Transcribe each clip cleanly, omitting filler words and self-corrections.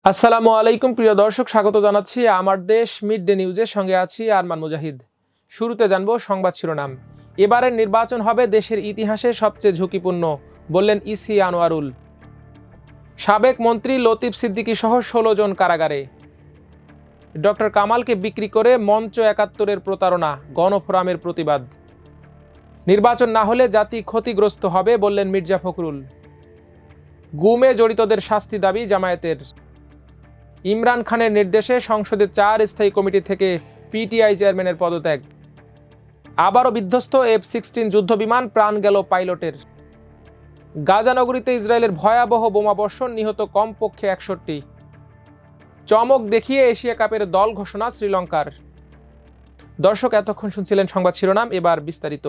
আসসালামু আলাইকুম প্রিয় দর্শক, স্বাগত জানাচ্ছি আমার দেশ মিড ডে নিউজের সঙ্গে আছি আরমান মুজাহিদ। শুরুতে জানবো সংবাদ শিরোনাম। এবারের নির্বাচন হবে দেশের ইতিহাসে সবচেয়ে ঝুঁকিপূর্ণ, বললেন ইসি আনোয়ারুল। সাবেক মন্ত্রী লতিফ সিদ্দিকী সহ ১৬ জন কারাগারে। ডক্টর কামালকে বিক্রি করে মঞ্চ ৭১-এর প্রতারণা, গণফোরামের প্রতিবাদ। নির্বাচন না হলে জাতি ক্ষতিগ্রস্ত হবে, বললেন মির্জা ফখরুল। গুমে জড়িতদের শাস্তি দাবি জামায়াতের। ইমরান খানের নির্দেশে সংসদের ৪ স্থায়ী কমিটি থেকে পিটিআই চেয়ারম্যানের পদত্যাগ। আবারও বিধ্বস্ত F-16 যুদ্ধবিমান, প্রাণ গেল পাইলটের। গাজা নগরীতে ইসরায়েলের ভয়াবহ বোমাবর্ষণ, নিহত কমপক্ষে ৬১। চমক দেখিয়ে এশিয়া কাপের দল ঘোষণা শ্রীলঙ্কার। দর্শক, এতক্ষণ শুনছিলেন সংবাদ শিরোনাম, এবার বিস্তারিত।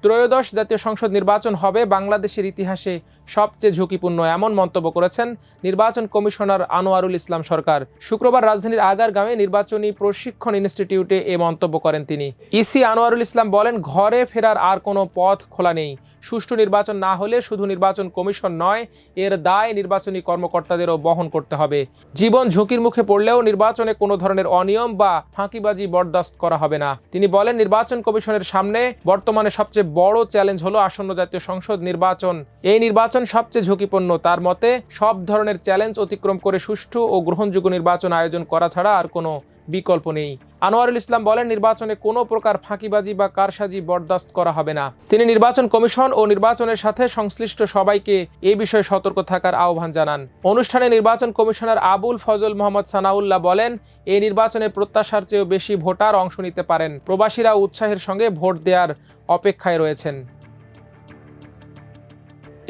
ত্রয়োদশ জাতীয় সংসদ নির্বাচন হবে বাংলাদেশের ইতিহাসে সবচেয়ে ঝুঁকিপূর্ণ, এমন মন্তব্য করেছেন নির্বাচন কমিশনার আনোয়ারুল ইসলাম সরকার। শুক্রবার রাজধানীর আগারগাঁওয়ে নির্বাচনী প্রশিক্ষণ ইনস্টিটিউটে এ মন্তব্য করেন তিনি। ইসি আনোয়ারুল ইসলাম বলেন, ঘরে ফেরার আর কোনো পথ খোলা নেই। সুষ্ঠু নির্বাচন না হলে শুধু নির্বাচন কমিশন নয়, এর দায় নির্বাচনী কর্মকর্তাদেরও বহন করতে হবে। জীবন ঝুঁকির মুখে পড়লেও নির্বাচনে কোনো ধরনের অনিয়ম বা ফাঁকিবাজি বরদাস্ত করা হবে না। তিনি বলেন, নির্বাচন কমিশনের সামনে বর্তমানে সবচেয়ে বড় চ্যালেঞ্জ হলো আসন্ন জাতীয় সংসদ নির্বাচন। এই নির্বাচন সবচেয়ে ঝুঁকিপূর্ণ। তার মতে, সব ধরনের চ্যালেঞ্জ অতিক্রম করে সুষ্ঠু ও গ্রহণযোগ্য নির্বাচন আয়োজন করা ছাড়া আর কোনো বিকল্প নেই। আনোয়ারুল ইসলাম বলেন, নির্বাচনে কোনো প্রকার ফাঁকিবাজি বা কারসাজি বরদাস্ত করা হবে না। তিনি নির্বাচন কমিশন ও নির্বাচনের সাথে সংশ্লিষ্ট সবাইকে এই বিষয়ে সতর্ক থাকার আহ্বান জানান। অনুষ্ঠানে নির্বাচন কমিশনার আবুল ফজল মোহাম্মদ সানাউল্লাহ বলেন, এই নির্বাচনে প্রত্যাশার চেয়েও বেশি ভোটার অংশ নিতে পারেন। প্রবাসীরা উৎসাহের সঙ্গে ভোট দেওয়ার অপেক্ষায় রয়েছেন।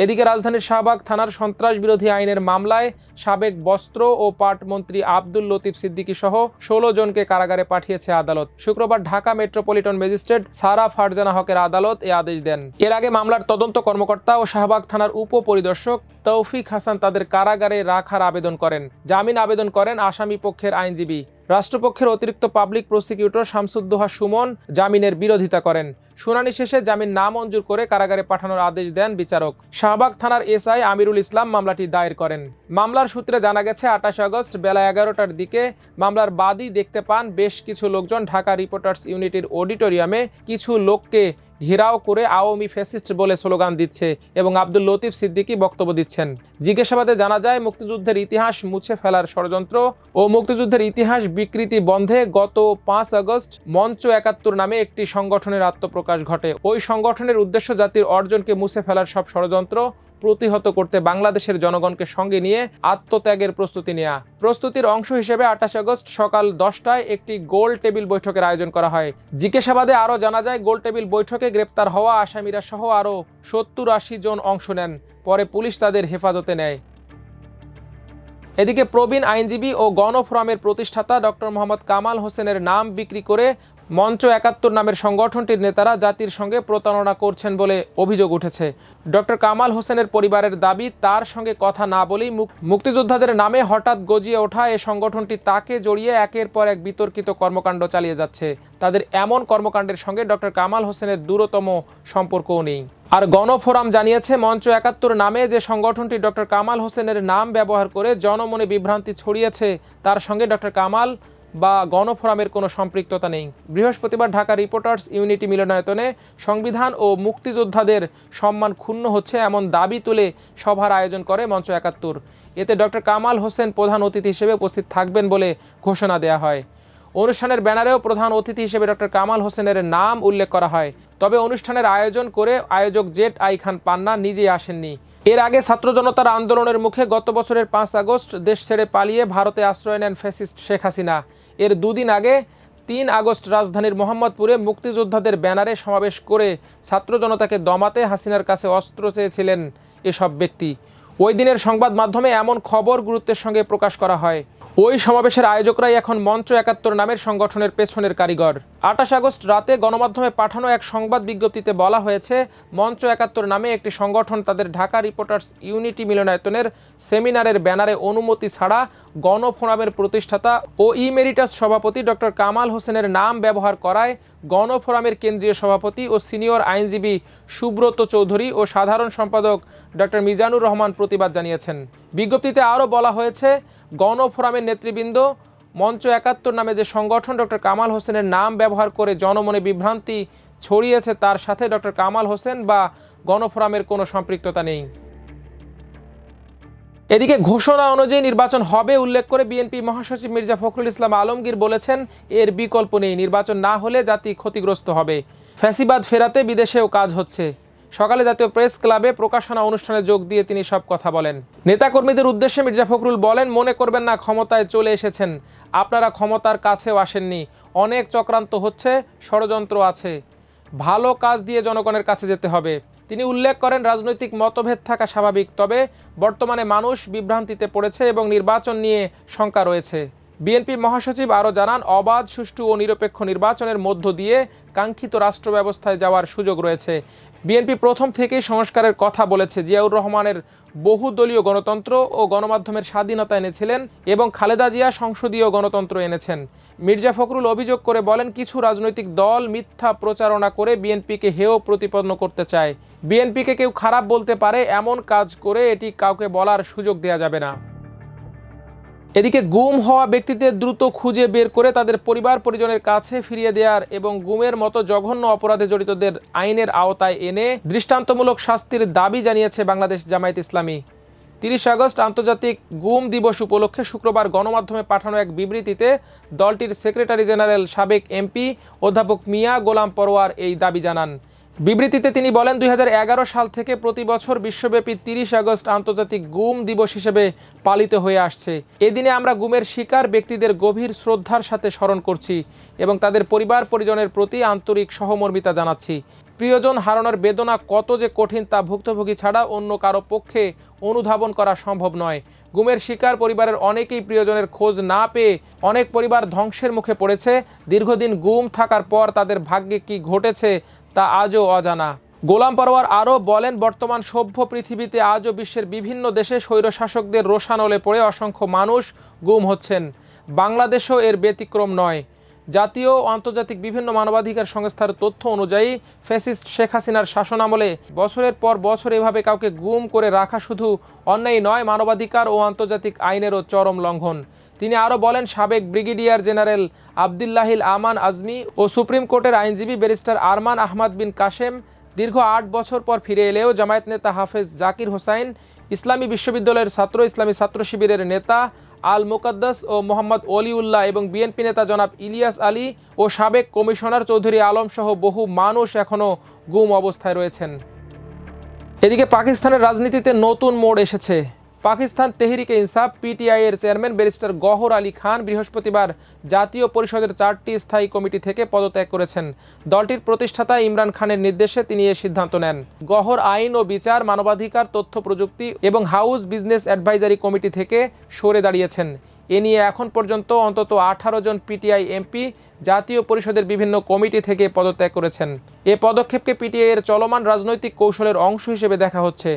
এদিকে রাজধানীর শাহবাগ থানার সন্ত্রাস বিরোধী আইনের মামলায় সাবেক বস্ত্র ও পাট মন্ত্রী আব্দুল লতিফ সিদ্দিকী সহ ১৬ জনকে কারাগারে পাঠিয়েছে আদালত। শুক্রবার ঢাকা মেট্রোপলিটন ম্যাজিস্ট্রেট সারা ফারজানা হকের আদালত এ আদেশ দেন। এর আগে মামলার তদন্ত কর্মকর্তা ও শাহবাগ থানার উপপরিদর্শক তৌফিক হাসান তাদের কারাগারে রাখার আবেদন করেন। জামিন আবেদন করেন আসামি পক্ষের আইনজীবী। রাষ্ট্রপক্ষের অতিরিক্ত পাবলিক প্রসিকিউটর শামসুদ্দোহা সুমন জামিনের বিরোধিতা করেন। শুনানি শেষে জামিন নামঞ্জুর করে কারাগারে পাঠানোর আদেশ দেন বিচারক। শাহবাগ থানার এসআই আমিরুল ইসলাম মামলাটি দায়ের করেন। মামলার সূত্রে জানা গেছে, ২৮ আগস্ট বেলা ১১টার দিকে মামলার বাদী দেখতে পান বেশ কিছু লোকজন ঢাকা রিপোর্টার্স ইউনিটির অডিটোরিয়ামে কিছু লোককে ঘেরাও করে আওয়ামী ফ্যাসিস্ট বলে স্লোগান দিচ্ছে এবং আব্দুল লতিফ সিদ্দিকী বক্তব্য দিচ্ছেন। জিজ্ঞাসাবাদে জানা যায়, মুক্তিযুদ্ধের ইতিহাস মুছে ফেলার ষড়যন্ত্র ও মুক্তিযুদ্ধের ইতিহাস বিকৃতি বন্ধে গত ৫ আগস্ট মঞ্চ ৭১ নামে একটি সংগঠনের আত্মপ্রকাশ ঘটে। ওই সংগঠনের উদ্দেশ্য জাতির অর্জনকে মুছে ফেলার সব ষড়যন্ত্র প্রতিহত করতে বাংলাদেশের জনগণকে সঙ্গে নিয়ে আত্মত্যাগের প্রস্তুতি নেওয়া। প্রস্তুতির অংশ হিসেবে ২৮ আগস্ট সকাল ১০টায় একটি গোল টেবিল বৈঠকের আয়োজন করা হয়। জিজ্ঞাসাবাদে আরও জানা যায়, গোল টেবিল বৈঠকে গ্রেপ্তার হওয়া আসামিরা সহ আরও ৭০-৮০ জন অংশ নেন। পরে পুলিশ তাদের হেফাজতে নেয়। এদিকে প্রবীণ আইনজীবী ও গণফোরামের প্রতিষ্ঠাতা ডক্টর মোহাম্মদ কামাল হোসেনের নাম বিক্রি করে মঞ্চ ৭১ নামের সংগঠনটির নেতারা জাতির সঙ্গে প্রতারণা করছেন বলে অভিযোগ উঠেছে। ডক্টর কামাল হোসেনের পরিবারের দাবি, তার সঙ্গে কথা না বলেই মুক্তিযোদ্ধাদের নামে হঠাৎ গজিয়ে ওঠা এ সংগঠনটি তাকে জড়িয়ে একের পর এক বিতর্কিত কর্মকাণ্ড চালিয়ে যাচ্ছে। তাদের এমন কর্মকাণ্ডের সঙ্গে ডক্টর কামাল হোসেনের দূরতম সম্পর্কও নেই। আর গণফোরাম জানিয়েছে, মঞ্চ ৭১ নামে যে সংগঠনটি ডক্টর কামাল হোসেনের নাম ব্যবহার করে জনমনে বিভ্রান্তি ছড়িয়েছে, তার সঙ্গে ডক্টর কামাল বা গণফোরামের কোনো সম্পৃক্ততা নেই। বৃহস্পতিবার ঢাকা রিপোর্টার্স ইউনিটি মিলনায়তনে সংবিধান ও মুক্তিযোদ্ধাদের সম্মান ক্ষুণ্ণ হচ্ছে এমন দাবি তুলে সভার আয়োজন করে মঞ্চ ৭১। এতে ডক্টর কামাল হোসেন প্রধান অতিথি হিসেবে উপস্থিত থাকবেন বলে ঘোষণা দেওয়া হয়। অনুষ্ঠানের ব্যানারেও প্রধান অতিথি হিসেবে ডক্টর কামাল হোসেনের নাম উল্লেখ করা হয়। তবে অনুষ্ঠানের আয়োজন করে আয়োজক জেড আই খান পান্না নিজেই আসেননি। এর আগে ছাত্র জনতার আন্দোলনের মুখে গত বছরের ৫ আগস্ট দেশ ছেড়ে পালিয়ে ভারতে আশ্রয় নেন ফ্যাসিস্ট শেখ হাসিনা। এর দুদিন আগে ৩ আগস্ট রাজধানীর মোহাম্মদপুরে মুক্তিযোদ্ধাদের ব্যানারে সমাবেশ করে ছাত্র জনতাকে দমাতে হাসিনার কাছে অস্ত্র চেয়েছিলেন এসব ব্যক্তি। ওই দিনের সংবাদ মাধ্যমে এমন খবর গুরুত্বের সঙ্গে প্রকাশ করা হয়। ওই সমাবেশের আয়োজকরাই এখন মঞ্চ ৭১ নামের সংগঠনের পেছনের কারিগর। ২৮ আগস্ট রাতে গণমাধ্যমে পাঠানো এক সংবাদ বিজ্ঞপ্তিতে বলা হয়েছে, মঞ্চ ৭১ নামে একটি সংগঠন তাদের ঢাকা রিপোর্টার্স ইউনিটি মিলনায়তনের সেমিনারের ব্যানারে অনুমতি ছাড়া গণফোরামের প্রতিষ্ঠাতা ও ইমেরিটাস সভাপতি ডক্টর কামাল হোসেনের নাম ব্যবহার করায় গণফোরামের কেন্দ্রীয় সভাপতি ও সিনিয়র আইনজীবী সুব্রত চৌধুরী ও সাধারণ সম্পাদক ডক্টর মিজানুর রহমান প্রতিবাদ জানিয়েছেন। বিজ্ঞপ্তিতে আরও বলা হয়েছে, গণফোরামের নেতৃবৃন্দ মঞ্চ ৭১ নামে যে সংগঠন ডক্টর কামাল হোসেনের নাম ব্যবহার করে জনমনে বিভ্রান্তি ছড়িয়েছে তার সাথে ডক্টর কামাল হোসেন বা গণফোরামের কোনো সম্পৃক্ততা নেই। এদিকে ঘোষণা অনুযায়ী নির্বাচন হবে উল্লেখ করে বিএনপি মহাসচিব মির্জা ফখরুল ইসলাম আলমগীর বলেছেন, এর বিকল্প নেই, নির্বাচন না হলে জাতি ক্ষতিগ্রস্ত হবে। ফ্যাসিবাদ ফেরাতে বিদেশেও কাজ হচ্ছে। সকালে জাতীয় প্রেস ক্লাবে প্রকাশনা অনুষ্ঠানে যোগ দিয়ে তিনি সব কথা বলেন। নেতাকর্মীদের উদ্দেশ্যে মির্জা ফখরুল বলেন, মনে করবেন না ক্ষমতায় চলে এসেছেন, আপনারা ক্ষমতার কাছেও আসেননি, অনেক চক্রান্ত হচ্ছে, ষড়যন্ত্র আছে, ভালো কাজ দিয়ে জনগণের কাছে যেতে হবে। তিনি উল্লেখ করেন, রাজনৈতিক মতভেদ থাকা স্বাভাবিক, তবে বর্তমানে মানুষ বিভ্রান্তিতে পড়েছে এবং নির্বাচন নিয়ে শঙ্কা রয়েছে। বিএনপি মহাসচিব আরও জানান, অবাধ, সুষ্ঠু ও নিরপেক্ষ নির্বাচনের মধ্য দিয়ে কাঙ্ক্ষিত রাষ্ট্র ব্যবস্থায় যাওয়ার সুযোগ রয়েছে। বিএনপি প্রথম থেকেই সংস্কারের কথা বলেছে। জিয়াউর রহমানের বহুদলীয় গণতন্ত্র ও গণমাধ্যমের স্বাধীনতা এনেছিলেন এবং খালেদা জিয়া সংসদীয় গণতন্ত্র এনেছেন। মির্জা ফখরুল অভিযোগ করে বলেন, কিছু রাজনৈতিক দল মিথ্যা প্রচারণা করে বিএনপিকে হেয় প্রতিপন্ন করতে চায়। বিএনপিকে কেউ খারাপ বলতে পারে, এমন কাজ করে এটি কাউকে বলার সুযোগ দেওয়া যাবে না। এদিকে গুম হওয়া ব্যক্তিদের দ্রুত খুঁজে বের করে তাদের পরিবার পরিজনের কাছে ফিরিয়ে দেওয়ার এবং গুমের মতো জঘন্য অপরাধে জড়িতদের আইনের আওতায় এনে দৃষ্টান্তমূলক শাস্তির দাবি জানিয়েছে বাংলাদেশ জামায়াত ইসলামী। 30 আগস্ট আন্তর্জাতিক গুম দিবস উপলক্ষে শুক্রবার গণমাধ্যমে পাঠানো এক বিবৃতিতে দলটির সেক্রেটারি জেনারেল সাবেক এমপি অধ্যাপক মিয়া গোলাম পরোয়ার এই দাবি জানান। বিবৃতিতে তিনি বলেন, 2011 সাল থেকে প্রতি বছর বিশ্বব্যাপী 30 আগস্ট আন্তর্জাতিক গুম দিবস হিসেবে পালিত হয়ে আসছে। এদিনে আমরা গুমের শিকার ব্যক্তিদের গভীর শ্রদ্ধার সাথে স্মরণ করছি এবং তাদের পরিবার পরিজনের প্রতি আন্তরিক সহমর্মিতা জানাচ্ছি। প্রিয়জন হারানোর বেদনা কত যে কঠিন তা ভুক্তভোগী ছাড়া অন্য কারো পক্ষে অনুধাবন করা সম্ভব নয়। গুমের শিকার পরিবারের অনেকেই প্রিয়জনের খোঁজ না পেয়ে অনেক পরিবার ধ্বংসের মুখে পড়েছে। দীর্ঘদিন গুম থাকার পর তাদের ভাগ্যে কি ঘটেছে তা আজও অজানা। গোলাম পরোয়ার আরও বলেন, বর্তমান সভ্য পৃথিবীতে আজও বিশ্বের বিভিন্ন দেশে স্বৈরশাসকদের রোষানলে পড়ে অসংখ্য মানুষ গুম হচ্ছেন। বাংলাদেশও এর ব্যতিক্রম নয়। জাতীয় ও আন্তর্জাতিক বিভিন্ন মানবাধিকার সংস্থার তথ্য অনুযায়ী ফ্যাসিস্ট শেখ হাসিনার শাসনামলে বছরের পর বছর এভাবে কাউকে গুম করে রাখা শুধু অন্যায় নয়, মানবাধিকার ও আন্তর্জাতিক আইনেরও চরম লঙ্ঘন। তিনি আরও বলেন, সাবেক ব্রিগেডিয়ার জেনারেল আবদুল্লাহিল আমান আজমি ও সুপ্রিম কোর্টের আইনজীবী ব্যারিস্টার আরমান আহমদ বিন কাশেম দীর্ঘ 8 বছর পর ফিরে এলেও জামায়াত নেতা হাফেজ জাকির হোসাইন, ইসলামী বিশ্ববিদ্যালয়ের ইসলামী ছাত্র শিবিরের নেতা আল মুকাদ্দাস ও মোহাম্মদ অলিউল্লাহ এবং বিএনপি নেতা জনাব ইলিয়াস আলী ও সাবেক কমিশনার চৌধুরী আলম সহ বহু মানুষ এখনও গুম অবস্থায় রয়েছেন। এদিকে পাকিস্তানের রাজনীতিতে নতুন মোড় এসেছে। পাকিস্তান তেহরিকে ইনসাফ পিটিআই এর চেয়ারম্যান ব্যারিস্টার গওহর আলী খান বৃহস্পতিবার জাতীয় পরিষদের 4টি স্থায়ী কমিটি থেকে পদত্যাগ করেছেন। দলটির প্রতিষ্ঠাতা ইমরান খানের নির্দেশে তিনি এ সিদ্ধান্ত নেন। গওহর আইন ও বিচার, মানবাধিকার, তথ্য প্রযুক্তি এবং হাউস বিজনেস অ্যাডভাইজারি কমিটি থেকে সরে দাঁড়িয়েছেন। এ নিয়ে এখন পর্যন্ত অন্তত 18 জন পিটিআই এমপি জাতীয় পরিষদের বিভিন্ন কমিটি থেকে পদত্যাগ করেছেন। এ পদক্ষেপকে পিটিআই এর চলমান রাজনৈতিক কৌশলের অংশ হিসেবে দেখা হচ্ছে।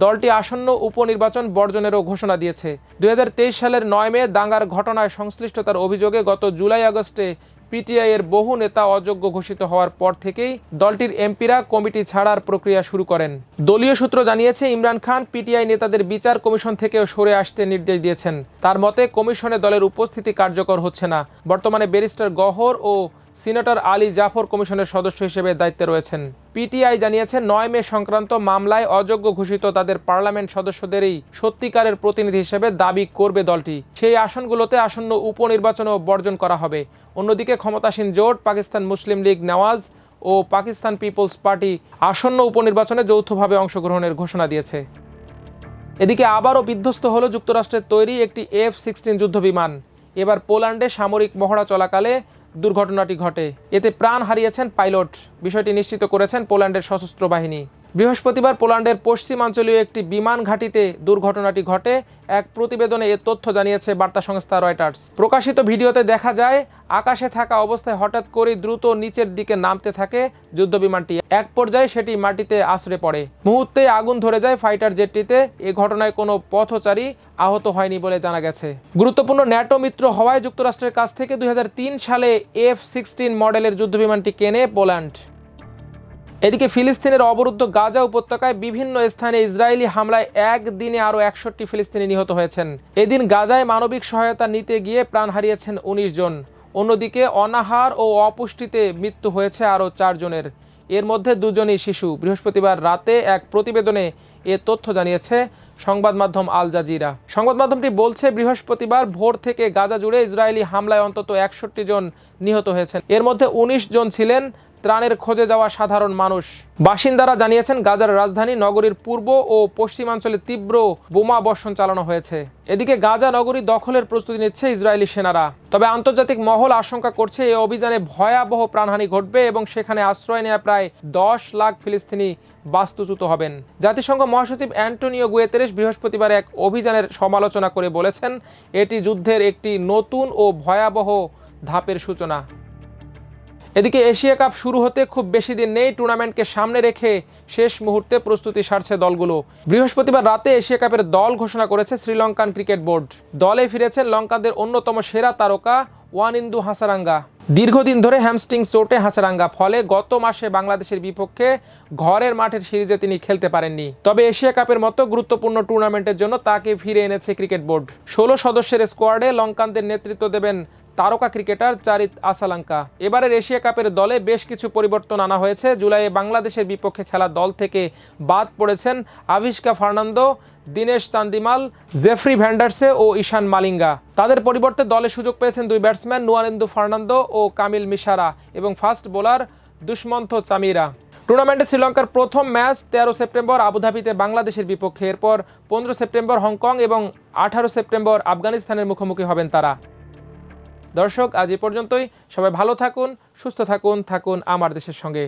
দলটি আসন্ন উপনির্বাচন বর্জনেরও ঘোষণা দিয়েছে। 2023 সালের 9 মে দাঙ্গার ঘটনায় সংশ্লিষ্টতার অভিযোগে গত জুলাই আগস্টে পিটিআই এর বহু নেতা অযোগ্য ঘোষিত হওয়ার পর থেকেই দলটির এমপিরা কমিটি ছাড়ার প্রক্রিয়া শুরু করেন। দলীয় সূত্র জানিয়েছে, ইমরান খান পিটিআই নেতাদের বিচার কমিশন থেকেও সরে আসতে নির্দেশ দিয়েছেন। তার মতে, কমিশনে দলের উপস্থিতি কার্যকর হচ্ছে না। বর্তমানে ব্যারিস্টার গওহর ও সিনেটর আলী জাফর কমিশনের সদস্য হিসেবে দায়িত্বে রয়েছেন। পিটিআই জানিয়েছে, 9 মে সংক্রান্ত মামলায় অযোগ্য ঘোষিত তাদের পার্লামেন্ট সদস্যদেরই সত্যিকারের প্রতিনিধি হিসেবে দাবি করবে দলটি। সেই আসনগুলোতে আসন্ন উপনির্বাচনও বর্জন করা হবে। অন্যদিকে ক্ষমতাসীন জোট পাকিস্তান মুসলিম লীগ নওয়াজ ও পাকিস্তান পিপলস পার্টি আসন্ন উপনির্বাচনে যৌথভাবে অংশগ্রহণের ঘোষণা দিয়েছে। এদিকে আবারও বিধ্বস্ত হলো যুক্তরাষ্ট্রের তৈরি একটি F-16 যুদ্ধবিমান। এবার পোল্যান্ডে সামরিক মহড়া চলাকালে দুর্ঘটনাটি ঘটে। এতে প্রাণ হারিয়েছেন পাইলট। বিষয়টি নিশ্চিত করেছেন পোল্যান্ডের সশস্ত্র বাহিনী। বৃহস্পতিবার পোল্যান্ডের পশ্চিমাঞ্চলীয় একটি বিমান ঘাঁটিতে দুর্ঘটনাটি ঘটে। এক প্রতিবেদনে এ তথ্য জানিয়েছে বার্তা সংস্থা রয়টার্স। প্রকাশিত ভিডিওতে দেখা যায়, আকাশে থাকা অবস্থায় হঠাৎ করেই দ্রুত নিচের দিকে নামতে থাকে যুদ্ধবিমানটি। এক পর্যায়ে সেটি মাটিতে আছড়ে পড়ে। মুহূর্তেই আগুন ধরে যায় ফাইটার জেটটিতে। এ ঘটনায় কোনো পথচারী আহত হয়নি বলে জানা গেছে। গুরুত্বপূর্ণ ন্যাটো মিত্র হওয়ায় যুক্তরাষ্ট্রের কাছ থেকে 2003 সালে F-16 মডেলের যুদ্ধবিমানটি কেনে পোল্যান্ড। এদিকে ফিলিস্তিনের অবরুদ্ধ গাজা উপত্যকায় বিভিন্ন স্থানে ইসরায়েলি হামলায় একদিনে আরও 61 ফিলিস্তিনি নিহত হয়েছেন। এদিন গাজায় মানবিক সহায়তা নিতে গিয়ে প্রাণ হারিয়েছেন 19 জন। অন্যদিকে অনাহার ও অপুষ্টিতে মৃত্যু হয়েছে আরও 4 জনের, এর মধ্যে 2 জনই শিশু। বৃহস্পতিবার রাতে এক প্রতিবেদনে এ তথ্য জানিয়েছে সংবাদ মাধ্যম আল জাজিরা। সংবাদ মাধ্যমটি বলছে, বৃহস্পতিবার ভোর থেকে গাজা জুড়ে ইসরায়েলি হামলায় অন্তত 61 জন নিহত হয়েছেন। এর মধ্যে 19 জন ছিলেন ত্রাণের খোঁজে যাওয়া সাধারণ মানুষ। বাসিন্দারা জানিয়েছেন, গাজার রাজধানী নগরীর পূর্ব ও পশ্চিমাঞ্চলে তীব্র বোমা বর্ষণ চালানো হয়েছে। এদিকে গাজা নগরী দখলের প্রস্তুতি নিচ্ছে ইসরায়েলি সেনারা। তবে আন্তর্জাতিক মহল আশঙ্কা করছে এই অভিযানে ভয়াবহ প্রাণহানি ঘটবে এবং সেখানে আশ্রয় নেওয়া প্রায় 10 লাখ ফিলিস্তিনি বাস্তুচ্যুত হবেন। জাতিসংঘ মহাসচিব অ্যান্টোনিও গুয়েতেরেস বৃহস্পতিবার এক অভিযানের সমালোচনা করে বলেছেন, এটি যুদ্ধের একটি নতুন ও ভয়াবহ ধাপের সূচনা। এদিকে এশিয়া কাপ শুরু হতে খুব বেশি দিন নেই। টুর্নামেন্টকে সামনে রেখে শেষ মুহূর্তে প্রস্তুতি সারছে দলগুলো। বৃহস্পতিবার রাতে এশিয়া কাপের দল ঘোষণা করেছে শ্রীলঙ্কান ক্রিকেট বোর্ড। দলে ফিরেছেন লঙ্কানদের অন্যতম সেরা তারকা ওয়ানিন্দু হাসারাঙ্গা। দীর্ঘদিন ধরে হ্যামস্ট্রিং চোটে হাসারাঙ্গা, ফলে গত মাসে বাংলাদেশের বিপক্ষে ঘরের মাঠের সিরিজে তিনি খেলতে পারেননি। তবে এশিয়া কাপের মতো গুরুত্বপূর্ণ টুর্নামেন্টের জন্য তাকে ফিরে এনেছে ক্রিকেট বোর্ড। 16 সদস্যের স্কোয়াডে লঙ্কানদের নেতৃত্ব দেবেন তারকা ক্রিকেটার চারিত আসালাঙ্কা। এবারের এশিয়া কাপের দলে বেশ কিছু পরিবর্তন আনা হয়েছে। জুলাইয়ে বাংলাদেশের বিপক্ষে খেলা দল থেকে বাদ পড়েছেন আভিষ্কা ফার্নান্দো, দিনেশ চান্দিমাল, জেফ্রি ভ্যান্ডারসে ও ঈশান মালিঙ্গা। তাদের পরিবর্তে দলে সুযোগ পেয়েছেন 2 ব্যাটসম্যান নুয়ানিন্দু ফার্নান্দো ও কামিল মিশারা এবং ফাস্ট বোলার দুষ্মন্থ চামিরা। টুর্নামেন্টে শ্রীলঙ্কার প্রথম ম্যাচ 13 সেপ্টেম্বর আবুধাবিতে বাংলাদেশের বিপক্ষে, এরপর 15 সেপ্টেম্বর হংকং এবং 18 সেপ্টেম্বর আফগানিস্তানের মুখোমুখি হবেন তারা। দর্শক, আজ এ পর্যন্তই। সবাই ভালো থাকুন, সুস্থ থাকুন, থাকুন আমার দেশের সঙ্গে।